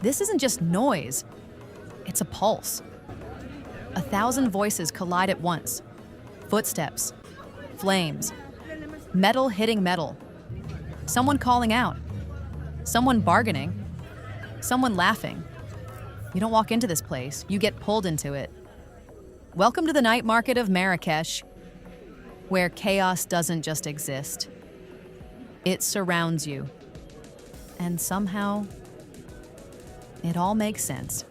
This isn't just noise, it's a pulse. 1,000 voices collide at once. Footsteps, flames, metal hitting metal. Someone calling out, someone bargaining, someone laughing. You don't walk into this place, you get pulled into it. Welcome to the night market of Marrakesh, where chaos doesn't just exist. It surrounds you. And somehow, it all makes sense.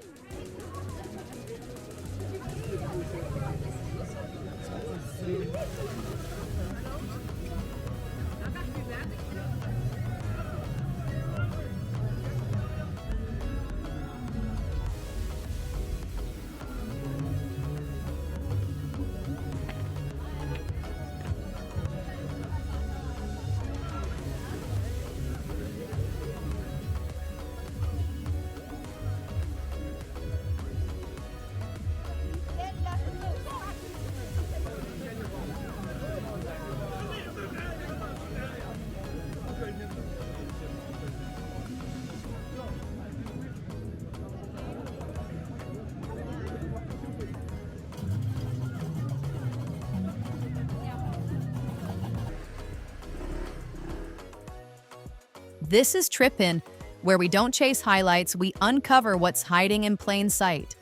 This is Tripin, where we don't chase highlights, we uncover what's hiding in plain sight.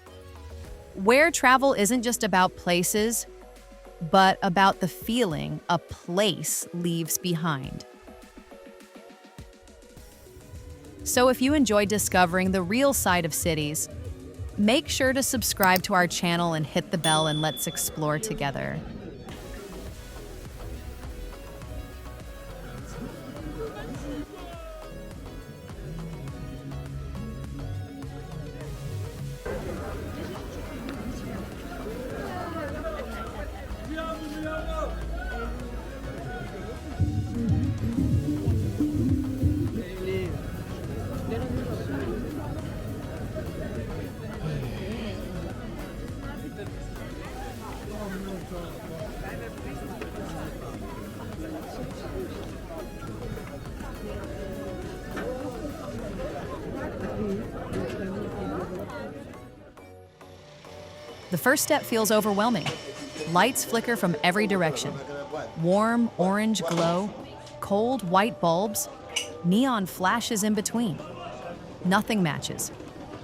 Where travel isn't just about places, but about the feeling a place leaves behind. So if you enjoy discovering the real side of cities, make sure to subscribe to our channel and hit the bell, and let's explore together. The first step feels overwhelming. Lights flicker from every direction. Warm orange glow, cold white bulbs, neon flashes in between. Nothing matches,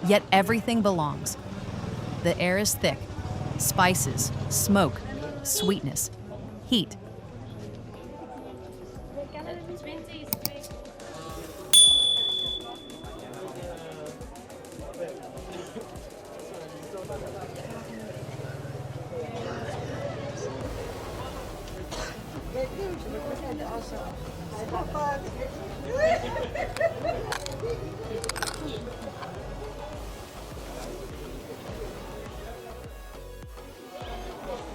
yet everything belongs. The air is thick. Spices, smoke, sweetness, heat.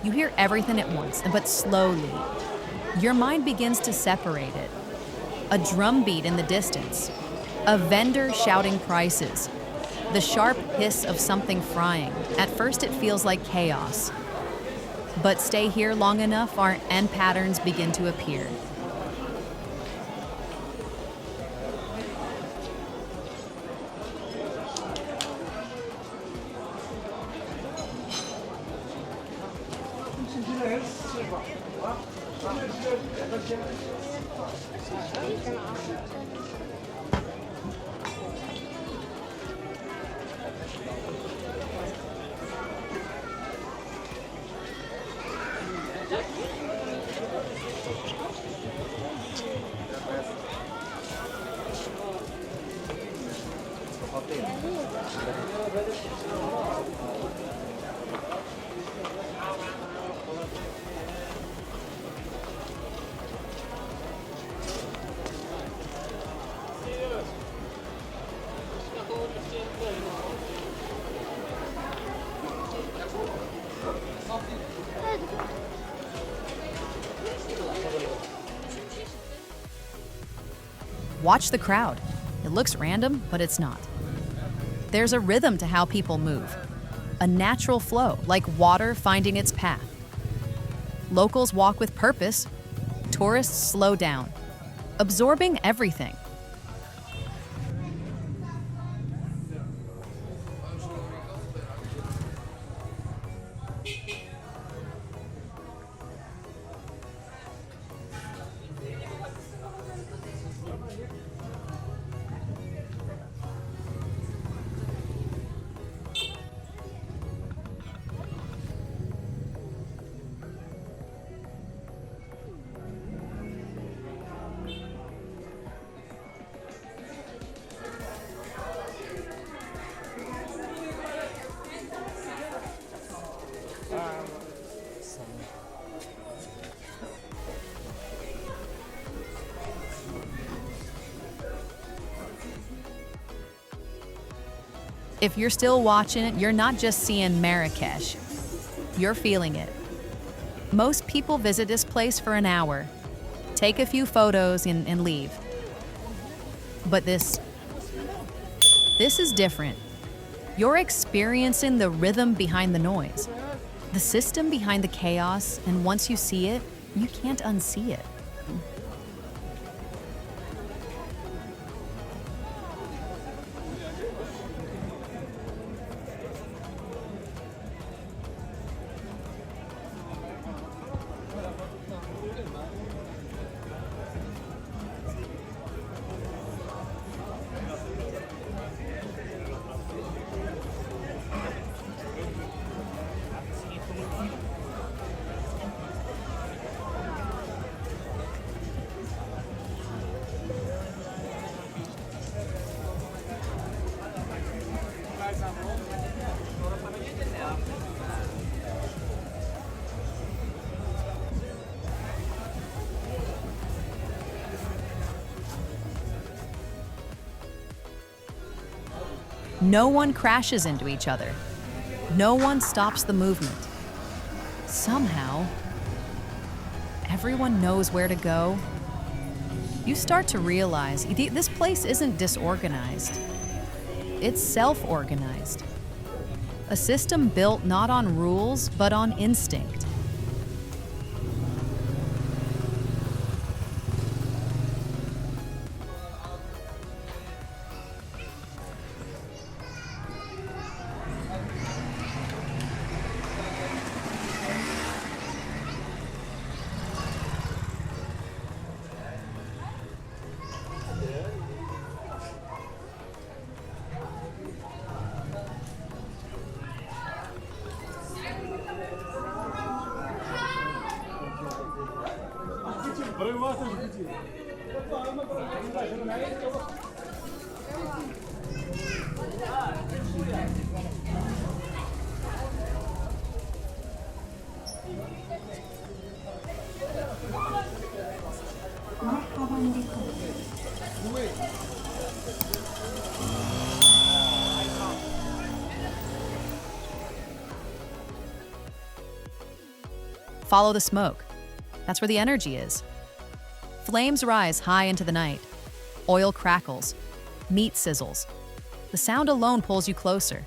You hear everything at once, but slowly. Your mind begins to separate it. A drum beat in the distance, a vendor shouting prices, the sharp hiss of something frying. At first it feels like chaos. But stay here long enough, and patterns begin to appear. Watch the crowd. It looks random, but it's not. There's a rhythm to how people move, a natural flow, like water finding its path. Locals walk with purpose, tourists slow down, absorbing everything. If you're still watching it, you're not just seeing Marrakesh, you're feeling it. Most people visit this place for an hour, take a few photos and leave. But this is different. You're experiencing the rhythm behind the noise, the system behind the chaos, and once you see it, you can't unsee it. No one crashes into each other. No one stops the movement. Somehow, everyone knows where to go. You start to realize this place isn't disorganized. It's self-organized. A system built not on rules, but on instinct. Follow the smoke. That's where the energy is. Flames rise high into the night. Oil crackles. Meat sizzles. The sound alone pulls you closer.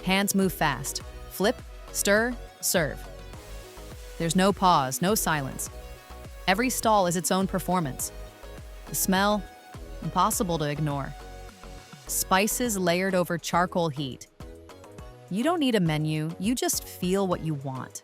Hands move fast. Flip, stir, serve. There's no pause, no silence. Every stall is its own performance. The smell, impossible to ignore. Spices layered over charcoal heat. You don't need a menu, you just feel what you want.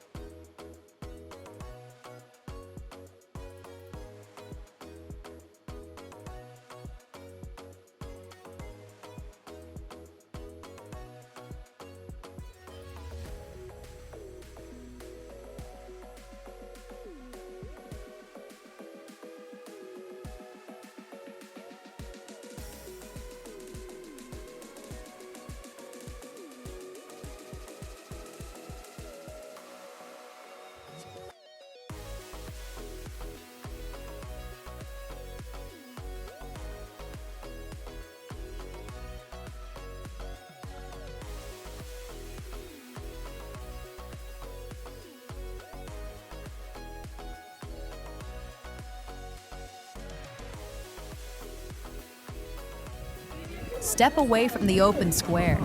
Step away from the open square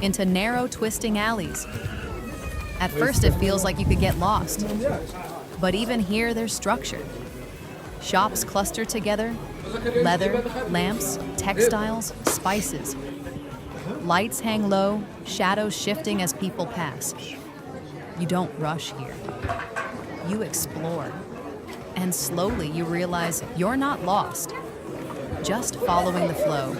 into narrow, twisting alleys. At first, it feels like you could get lost. But even here, there's structure. Shops cluster together, leather, lamps, textiles, spices. Lights hang low, shadows shifting as people pass. You don't rush here. You explore. And slowly you realize you're not lost, just following the flow.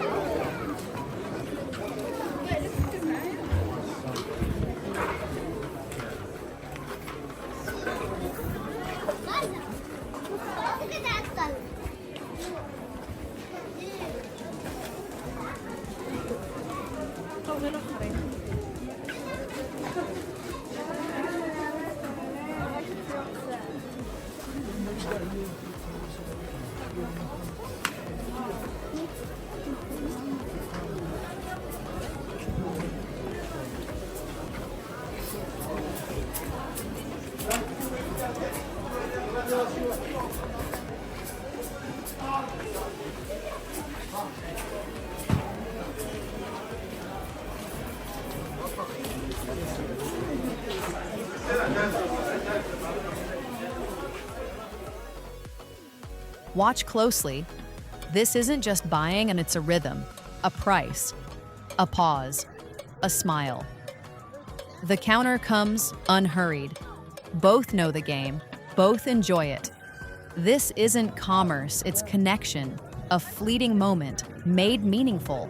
Watch closely. This isn't just buying and it's a rhythm, a price, a pause, a smile. The counter comes unhurried. Both know the game, both enjoy it. This isn't commerce, it's connection, a fleeting moment made meaningful.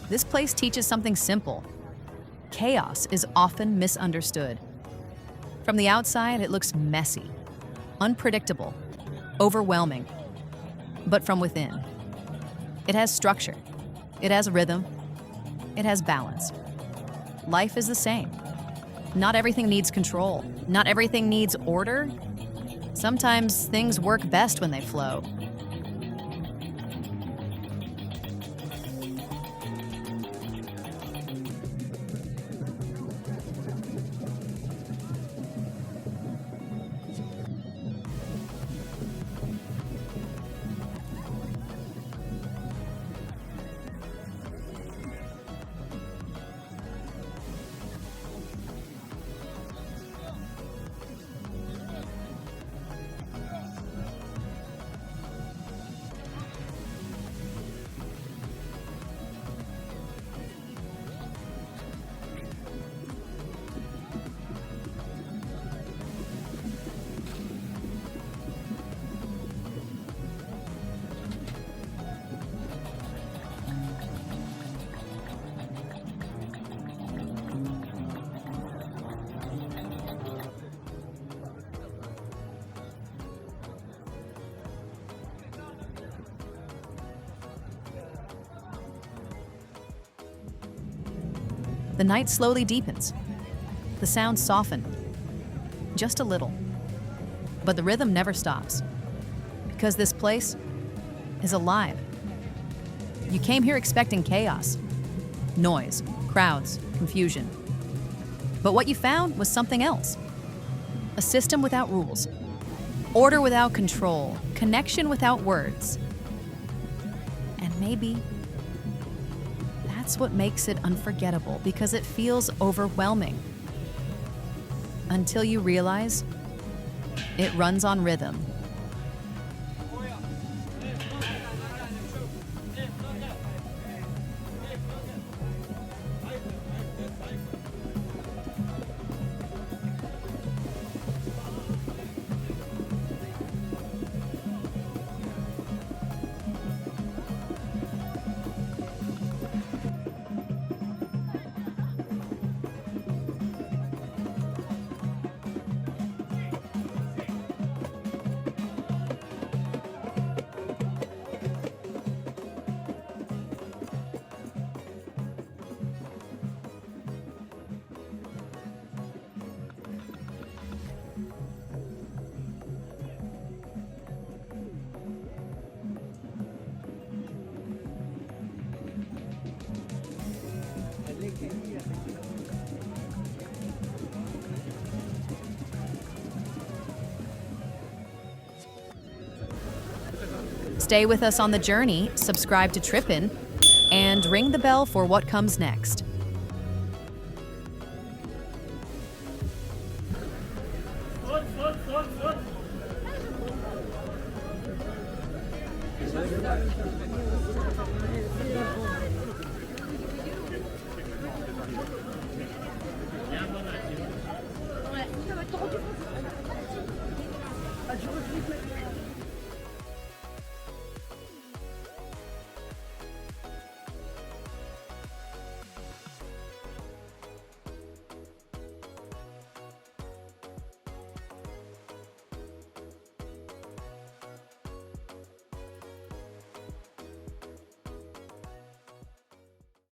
This place teaches something simple. Chaos is often misunderstood. From the outside, it looks messy, unpredictable, overwhelming. But from within, it has structure, it has rhythm, it has balance. Life is the same. Not everything needs control. Not everything needs order. Sometimes things work best when they flow. The night slowly deepens. The sounds soften, just a little. But the rhythm never stops, because this place is alive. You came here expecting chaos, noise, crowds, confusion. But what you found was something else. A system without rules, order without control, connection without words. And maybe that's what makes it unforgettable, because it feels overwhelming. Until you realize it runs on rhythm. Stay with us on the journey, subscribe to Tripin, and ring the bell for what comes next.